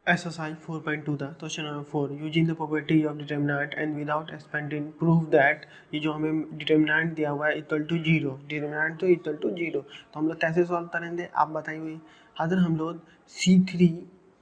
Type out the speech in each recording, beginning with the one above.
Exercise 4.2 था question number 4 using the property of determinant and without expanding prove that ये जो हमें determinant दिया हुआ है इक्वल टू जीरो, डिटर्मिनेंट तो इक्वल टू जीरो, तो हम लोग कैसे सॉल्व करेंगे आप बताइए। अगर हम लोग C3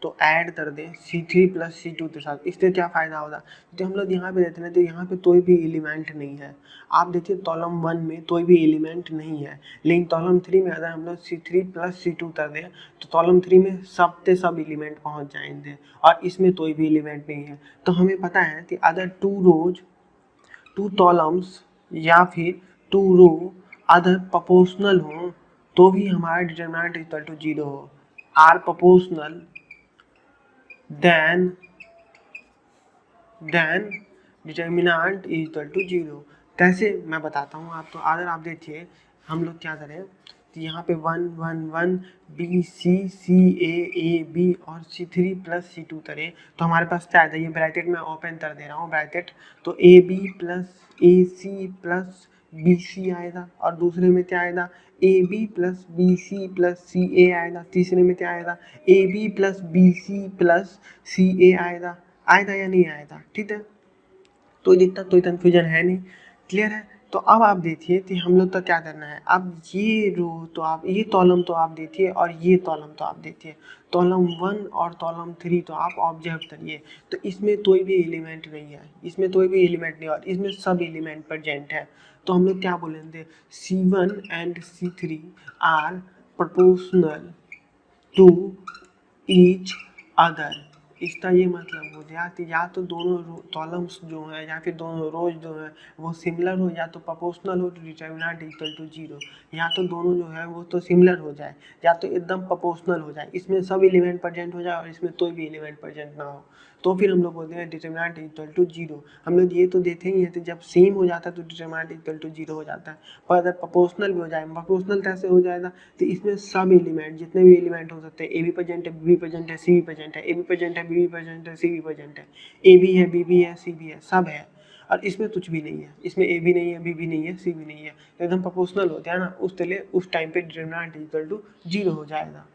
तो ऐड कर दें C3 प्लस C2 के साथ, इससे क्या फ़ायदा होगा। तो हम लोग यहाँ पे देते हैं तो यहाँ पे कोई भी एलिमेंट नहीं है। आप देखिए कॉलम 1 में कोई भी एलिमेंट नहीं है, लेकिन कॉलम 3 में अगर हम लोग C3 प्लस C2 कर दें तो कॉलम 3 में सब के सब एलिमेंट पहुँच जाएंगे और इसमें कोई भी एलिमेंट नहीं है। तो हमें पता है कि अगर 2 रोज 2 कॉलम्स या फिर 2 रो अगर प्रोपोर्शनल हो तो भी हमारा डिटरमिनेंट इक्वल टू जीरो हो। Are proportional then determinant is equal to zero. कैसे मैं बताता हूँ आपको। अगर आप देखिए हम लोग क्या करें तो यहाँ पे 1 1 1 B C C A B और C3 प्लस C2 करें तो हमारे पास क्या आता है। ये ब्रैकेट में ओपन कर दे रहा हूँ ब्रैकेट, तो A B plus A C plus B C आएगा और दूसरे में क्या आएगा A B plus B C plus C A आएगा, तीसरे में क्या आएगा A B plus B C plus C A आएगा। आएगा या नहीं आएगा, ठीक है। तो दिक्कत कोई कन्फ्यूजन है नहीं, क्लियर है। तो अब आप देखिए कि हम लोग तो क्या करना है। अब ये रो तो आप ये कॉलम तो आप देखिए और ये कॉलम तो आप देखिए, कॉलम 1 और कॉलम 3 तो आप ऑब्जर्व करिए। तो इसमें कोई भी एलिमेंट नहीं है, इसमें कोई भी एलिमेंट नहीं और इसमें सब एलिमेंट प्रेजेंट है। तो हम लोग क्या बोलेंगे C1 and C3 are proportional to each other. इसका ये मतलब हो गया कि या तो दोनों कॉलम्स जो हैं या फिर दोनों रोज जो हैं वो सिमिलर हो, या तो प्रोपोर्शनल हो तो डिटर्मिनेंट इक्वल टू जीरो, या तो दोनों जो है वो तो सिमिलर हो जाए या तो एकदम प्रोपोर्शनल हो जाए, इसमें सब एलिमेंट प्रेजेंट हो जाए और इसमें कोई भी एलिमेंट प्रेजेंट ना हो, तो फिर हम लोग बोलते हैं डिटर्मिनेंट इक्वल टू जीरो। हम लोग ये तो देते ही हैं तो जब सेम हो जाता है तो डिटर्मिनेंट इक्वल टू जीरो हो जाता है। पर अगर प्रोपोर्शनल भी हो जाए, प्रोपोर्शनल कैसे हो जाएगा तो इसमें सब एलिमेंट जितने भी एलिमेंट हो सकते हैं ए बी प्रेजेंट है, बी बी प्रेजेंट है, सी बी प्रेजेंट है, ए बी प्रेजेंट है, बी बी प्रेजेंट है, सी बी प्रेजेंट है, ए बी है, बी बी है, सी बी है, सब है। और इसमें कुछ भी नहीं है, इसमें ए भी नहीं है, बी भी नहीं है, सी भी नहीं है, एकदम प्रोपोर्शनल होता है ना, उस टाइम पे डिटर्मिनेंट इक्वल टू जीरो हो जाएगा।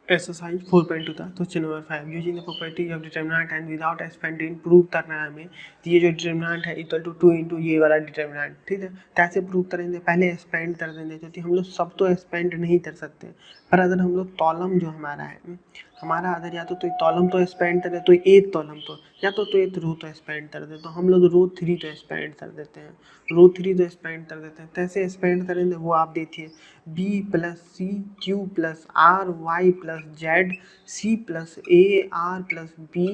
एक्सरसाइज 4.2 था question number 5 using the property of determinant and without expanding prove करना है हमें। तो ये जो डिटर्मिनेंट है इक्वल टू 2 इंटू ये वाला डिटर्मिनेंट, ठीक है। कैसे प्रूव करेंगे, पहले एक्सपेंड कर देंगे क्योंकि हम लोग सब तो एक्सपेंड नहीं कर सकते, पर अगर हम लोग कॉलम जो हमारा है हमारा अगर या तो कॉलम तो एक्सपेंड कर दे तो एक कॉलम तो या तो एक रो तो एक्सपेंड कर दे, तो हम लोग रो 3 तो एक्सपेंड कर देते हैं, रो 3 तो एक्सपेंड कर देते हैं। कैसे एक्सपेंड करेंगे वो आप देखिए, B plus C Q plus R Y plus Z C plus A R plus B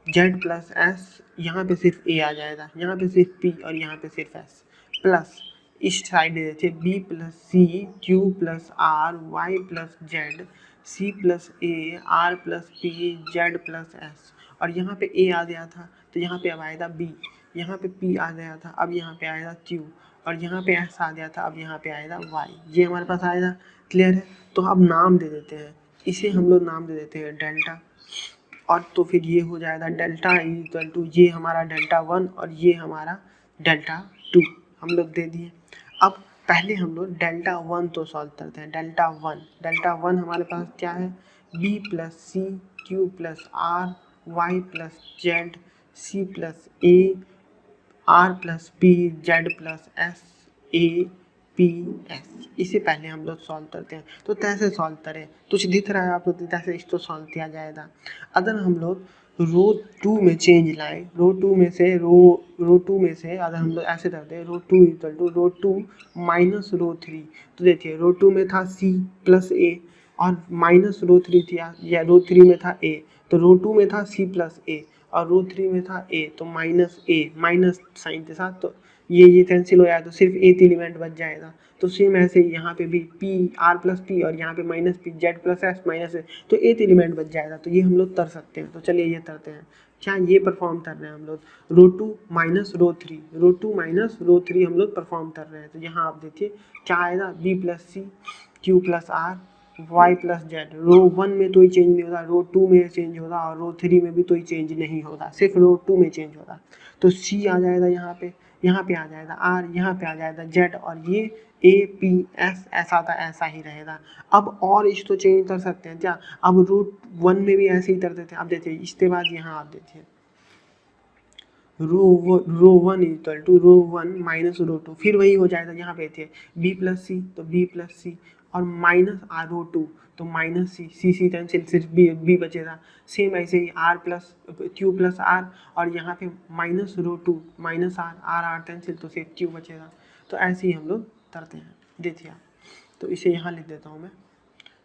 Z plus S, यहाँ पे सिर्फ ए आ जाएगा, यहाँ पे सिर्फ पी और यहाँ पे सिर्फ एस, प्लस इस साइड देखिए B plus C Q plus R Y plus Z C plus A R plus P Z plus S, और यहाँ पे ए आ गया था तो यहाँ पे अब आएगा बी, यहाँ पे पी आ गया था अब यहाँ पे आएगा क्यू, और यहाँ पे एस आ गया था अब यहाँ पे आएगा वाई, ये हमारे पास आएगा, क्लियर है। तो अब नाम दे देते हैं, इसे हम लोग नाम दे देते हैं डेल्टा, और तो फिर ये हो जाएगा डेल्टा इक्वल टू ये हमारा डेल्टा 1 और ये हमारा डेल्टा 2 हम लोग दे दिए। अब पहले हम लोग डेल्टा 1 तो सॉल्व करते हैं। डेल्टा 1 हमारे पास क्या है, B plus C Q plus R Y plus Z C plus A R plus P Z plus S A P S, इसे पहले हम लोग सॉल्व करते हैं। तो कैसे सॉल्व करें, कुछ दिख रहा है आपको कैसे इसको सॉल्व किया जाएगा। अगर हम लोग रो 2 में चेंज लाए, रो 2 में से अगर हम लोग ऐसे करते हैं row 2 equal to row 2 minus row 3, तो देखिए रो 2 में था सी प्लस ए और माइनस रो 3 थी या रो 3 में था ए, तो रो 2 में था सी प्लस ए और रो 3 में था ए, तो माइनस साइन के साथ, तो ये कैंसिल हो जाए तो सिर्फ एक एलिमेंट बच जाएगा। तो सेम ऐसे ही यहाँ पे भी पी आर प्लस पी और यहाँ पे minus P Z plus S minus A, तो एक एलिमेंट बच जाएगा। तो ये हम लोग कर सकते हैं, तो चलिए ये करते हैं। क्या ये परफॉर्म कर रहे हैं हम लोग, रो 2 माइनस रो 3 हम लोग परफॉर्म कर रहे हैं। तो यहाँ आप देखिए क्या आएगा, B plus C Q plus R Y plus Z, row 1 में तो ही चेंज नहीं होता, रो 2 में चेंज होगा और रो 3 में भी तो ही चेंज नहीं होगा, सिर्फ रो 2 में चेंज होगा। तो सी आ जाएगा यहाँ पे, यहाँ पे आ जाएगा आर, यहाँ पे आ जाएगा जेड, और ये ए पी एस ऐसा था ऐसा ही रहेगा। अब और इसको चेंज कर सकते हैं क्या, अब √1 में भी ऐसे ही कर देते हैं। अब देखिए इसके बाद यहाँ आप देखिए रो वन इक्वल टू रो1 माइनस रो2, फिर वही हो जाएगा। यहाँ पे थे बी प्लस सी तो बी प्लस सी, और माइनस आर रो2 तो माइनस सी, सी कैंसिल, सिर्फ बी बचेगा। सेम ऐसे ही R plus Q plus R, और यहाँ पे minus row two minus R, R cancel तो सिर्फ क्यू बचेगा। तो ऐसे ही हम लोग करते हैं। देखिए आप, तो इसे यहाँ लिख देता हूँ मैं।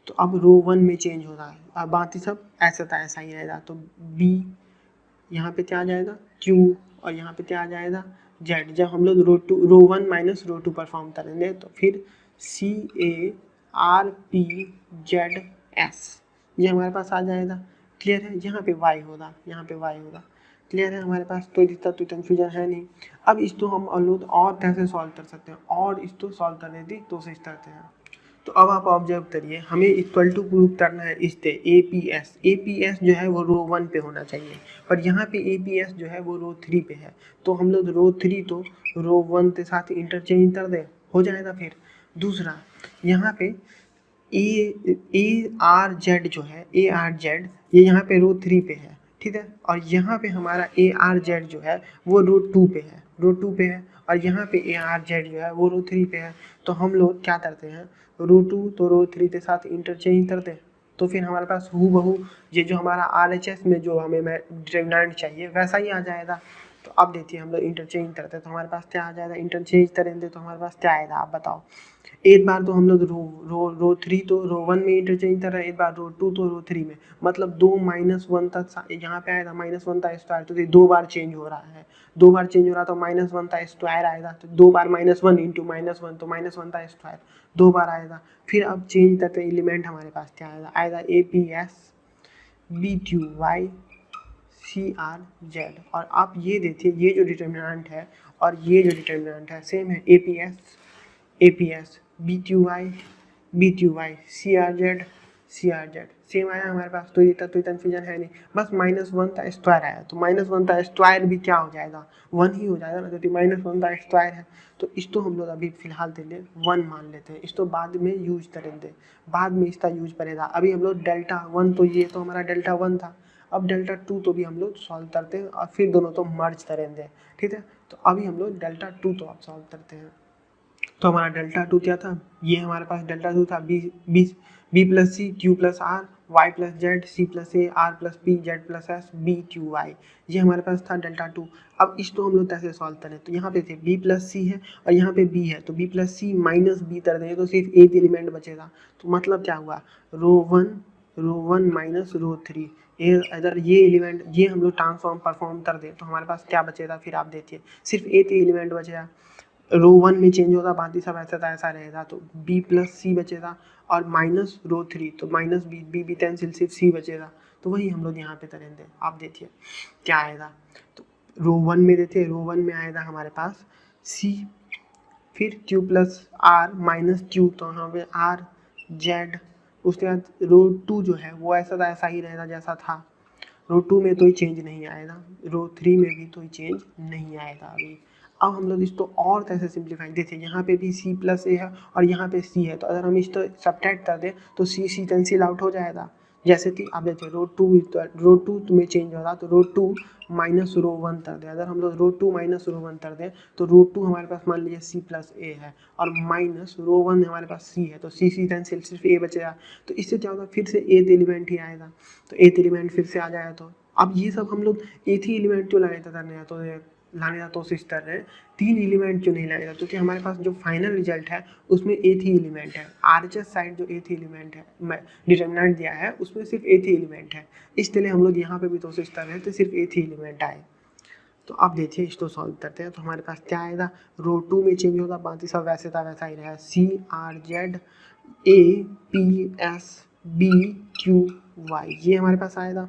तो अब रो1 में चेंज हो रहा है, अब बाकी सब ऐसा था ऐसा ही रहेगा। तो बी यहाँ पे क्या आ जाएगा Q, और यहाँ पे क्या आ जाएगा Z। जब हम लोग रो1 माइनस रो2 परफॉर्म करेंगे तो फिर CARPZS ये हमारे पास आ जाएगा। क्लियर है, यहाँ पे Y होगा, यहाँ पे Y होगा। क्लियर है हमारे पास, कोई दिक्कत तो कन्फ्यूजन है नहीं। अब इसको हम और कैसे सॉल्व कर सकते हैं, और इसको सॉल्व करने की कोशिश करते हैं। तो अब आप ऑब्जर्व करिए, हमें इक्वल टू प्रूव करना है इससे एपीएस जो है वो रो1 पे होना चाहिए, और यहाँ पे एपीएस जो है वो रो3 पे है। तो हम लोग रो3 तो रो1 के साथ इंटरचेंज कर दें, हो जाएगा। फिर दूसरा यहाँ पे ए आर जेड जो है, ए आर जेड ये यहाँ पे रो3 पे है, ठीक है। और यहाँ पे हमारा ए आर जेड जो है वो रो2 पे है, और यहाँ पे ए आर जेड जो है वो रो3 पे है। तो हम लोग क्या करते हैं, रो2 तो रो3 के साथ इंटरचेंज करते हैं, तो फिर हमारे पास हूबहू ये जो हमारा RHS में जो हमें डिटरमिनेंट चाहिए वैसा ही आ जाएगा। तो अब देखिए हम लोग इंटरचेंज करते हैं तो हमारे पास क्या आ जाएगा, इंटरचेंज करेंगे तो हमारे पास क्या आएगा आप बताओ। एक बार तो हम लोग रो3 तो रो1 में इंटरचेंज कर रहे हैं, एक बार रो2 तो रो3 में, मतलब 2 -1 तक यहाँ पे आएगा, -1 का स्क्वायर, तो 2 बार चेंज हो रहा है, 2 बार चेंज हो रहा तो -1 का स्क्वायर आएगा। तो 2 बार -1 इंटू -1 तो -1 का स्क्वायर 2 बार आएगा। फिर अब चेंज करते एलिमेंट हमारे पास क्या आएगा APS BQY CRZ। और आप ये देखिए ये जो डिटर्मिनेंट है और ये जो डिटर्मिनेंट है सेम है, APS BQY CRZ सेम आया हमारे पास। तो ये कन्फ्यूजन है नहीं, बस -1 का स्क्वायर आया, तो -1 का स्क्वायर भी क्या हो जाएगा 1 ही हो जाएगा ना, क्योंकि -1 का स्क्वायर है। तो इसको हम लोग अभी फिलहाल के लिए 1 मान लेते हैं, इसको बाद में यूज करेंगे, बाद में इसका यूज करेगा। अभी हम लोग Δ1 तो ये तो हमारा Δ1 था, अब Δ2 तो भी हम लोग सॉल्व करते हैं और फिर दोनों तो मर्ज करेंगे, ठीक है। तो अभी हम लोग Δ2 तो आप सॉल्व करते हैं। तो हमारा Δ2 क्या था, ये हमारे पास Δ2 था B plus C Q plus R Y plus Z C plus A R plus P Z plus S B Q Y, ये हमारे पास था Δ2। अब इसको हम लोग कैसे सॉल्व करें, तो यहाँ पे थे बी प्लस सी है और यहाँ पे बी है, तो बी प्लस सी माइनस बी कर देंगे तो सिर्फ एक एलिमेंट बचेगा। तो मतलब क्या हुआ, रो1 माइनस रो3, अगर ये एलिमेंट ये हम लोग ट्रांसफॉर्म परफॉर्म कर दें तो हमारे पास क्या बचेगा, फिर आप देखिए सिर्फ एक ही एलिमेंट बचेगा। रो1 में चेंज होगा, बाकी सब ऐसा था ऐसा रहेगा। तो बी प्लस सी बचेगा और माइनस रो3 तो माइनस बी कैंसिल, सिर्फ सी बचेगा। तो वही हम लोग यहाँ पे करेंगे। आप देखिए क्या आएगा, तो रो1 में देखिए, रो1 में आएगा हमारे पास सी, फिर Q plus R minus Q, तो यहाँ पे आर जेड। उसके बाद रो2 जो है वो ऐसा ही रहेगा जैसा था, रो2 में तो ही चेंज नहीं आएगा, रो3 में भी तो ही चेंज नहीं आएगा अभी। अब हम लोग इसको और कैसे सिंप्लीफाई, देखिए यहाँ पे भी सी प्लस ए है और यहाँ पे सी है, तो अगर हम इसको सब्ट्रैक्ट कर दें तो सी कैंसिल आउट हो जाएगा। जैसे कि आप देखिए रो2 में चेंज हो रहा, तो रो2 माइनस रो1 कर दें। अगर हम लोग रो2 माइनस रो1 कर दें तो रो2 हमारे पास मान लीजिए सी प्लस ए है और माइनस रो1 हमारे पास सी है, तो सी कैंसिल, सिर्फ ए बचेगा। तो इससे क्या होगा, फिर से एथ एलिमेंट ही आएगा, तो एथ एलिमेंट फिर से आ जाएगा। तो अब ये सब हम लोग एक ही एलिमेंट क्यों लाने का कोशिश कर रहे हैं, 3 एलिमेंट क्यों नहीं लाएगा, क्योंकि हमारे पास जो फाइनल रिजल्ट है उसमें एक ही एलिमेंट है। RHS साइड जो एक ही एलिमेंट है डिटरमिनेंट दिया है उसमें सिर्फ एक ही एलिमेंट है, इसलिए हम लोग यहाँ पे भी कोशिश कर रहे हैं तो सिर्फ एक ही एलिमेंट आए। तो अब देखिए इसको सॉल्व करते हैं, तो हमारे पास क्या आएगा, रो2 में चेंज होगा, बाकी सब वैसे था वैसा ही रहेगा, CRZ APS BQY ये हमारे पास आएगा।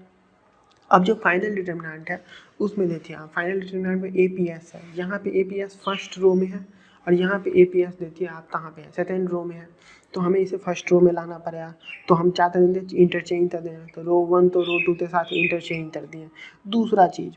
अब जो फाइनल डिटरमिनेंट है उसमें देखिए आप, फाइनल डिटरमिनेंट में APS है, यहाँ पे APS फर्स्ट रो में है और यहाँ पे APS देखिए आप कहाँ पे है, सेकेंड रो में है। तो हमें इसे फर्स्ट रो में लाना पड़ेगा। तो हम क्या करेंगे, इंटरचेंज कर देंगे। तो रो 1 तो रो 2 के साथ इंटरचेंज कर दिए। दूसरा चीज़,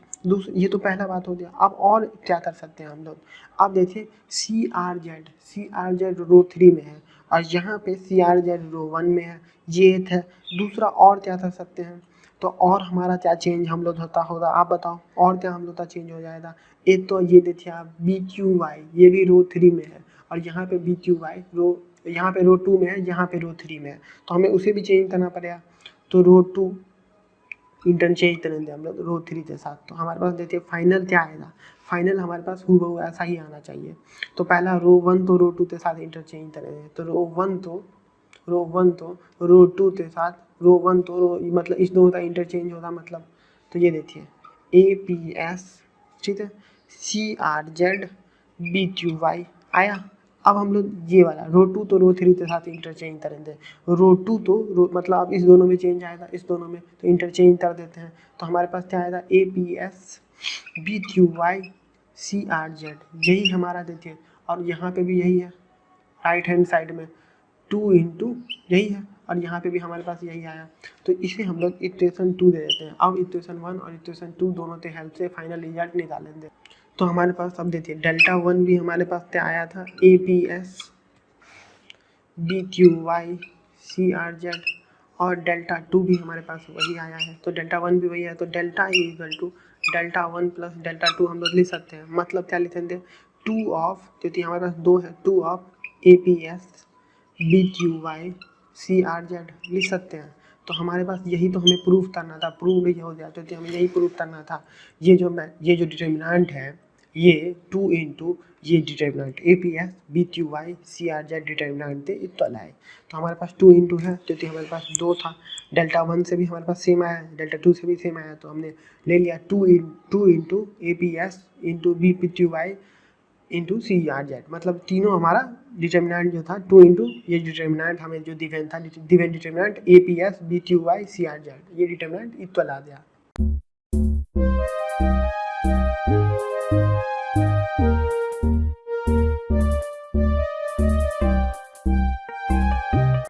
ये तो पहला बात हो गया। अब और क्या कर सकते हैं हम लोग, अब देखिए CRZ रो 3 में है और यहाँ पे CRZ रो 1 में है, ये एक है। दूसरा और क्या कर सकते हैं, तो और हमारा क्या चेंज हम लोग होगा आप बताओ, और क्या हम लोग का चेंज हो जाएगा। एक तो ये देखिए आप BQY, ये भी रो 3 में है और यहाँ पे BQY यहाँ पे रो 2 में है, यहाँ पे रो 3 में है, तो हमें उसे भी चेंज करना पड़ेगा। तो रो 2 इंटरचेंज करेंगे हम लोग रो 3 के साथ। तो हमारे पास देखिए फाइनल क्या आएगा, फाइनल हमारे पास हूबहू ऐसा ही आना चाहिए। तो पहला रो 1 तो रो 2 के साथ इंटरचेंज करेंगे। तो रो 1 तो रो 2 के साथ रो 1 तो रो, मतलब इस दोनों का इंटरचेंज होगा मतलब। तो ये देखिए APS, ठीक है, CRZ BQY आया। अब हम लोग ये वाला रो 2 तो रो 3 के साथ इंटरचेंज करेंगे। रो 2 तो रो मतलब अब इस दोनों में चेंज आएगा, इस दोनों में, तो इंटरचेंज कर देते हैं। तो हमारे पास क्या आएगा, APS BQY CRZ, यही हमारा देखिए। और यहाँ पे भी यही है, राइट हैंड साइड में 2 इंटू यही है, और यहाँ पे भी हमारे पास यही आया। तो इसे हम लोग इक्वेशन 2 दे देते हैं। अब इक्वेशन 1 और इक्वेशन 2 दोनों के हेल्प से फाइनल रिजल्ट निकालेंगे। तो हमारे पास अब देखिए डेल्टा 1 भी हमारे पास क्या आया था, APS BQY CRZ, और डेल्टा 2 भी हमारे पास वही आया है। तो डेल्टा 1 भी वही है, तो delta equal to delta 1 plus delta 2 हम लोग लिख सकते हैं। मतलब क्या लिखेंगे, 2 ऑफ, क्योंकि हमारे पास 2 है, 2 ऑफ APS BQY CRZ लिख सकते हैं। तो हमारे पास यही तो हमें प्रूफ करना था, प्रूफ भी हो गया, क्योंकि हमें यही प्रूफ करना था। ये जो डिटर्मिनेंट है, ये 2 इंटू ये determinant APS BQY CRZ determinant थे इक्वल है। तो हमारे पास 2 इंटू है, क्योंकि हमारे पास 2 था। डेल्टा 1 से भी हमारे पास सेम आया, डेल्टा 2 से भी सेम आया, तो हमने ले लिया 2 into APS into BQY into CRZ, मतलब तीनों हमारा डिटर्मिनेंट जो था 2 इंटू ये डिटर्मिनेंट हमें जो गिवन था, given determinant APS BQY CRZ, ये डिटर्मिनेंट इक्वल आ गया।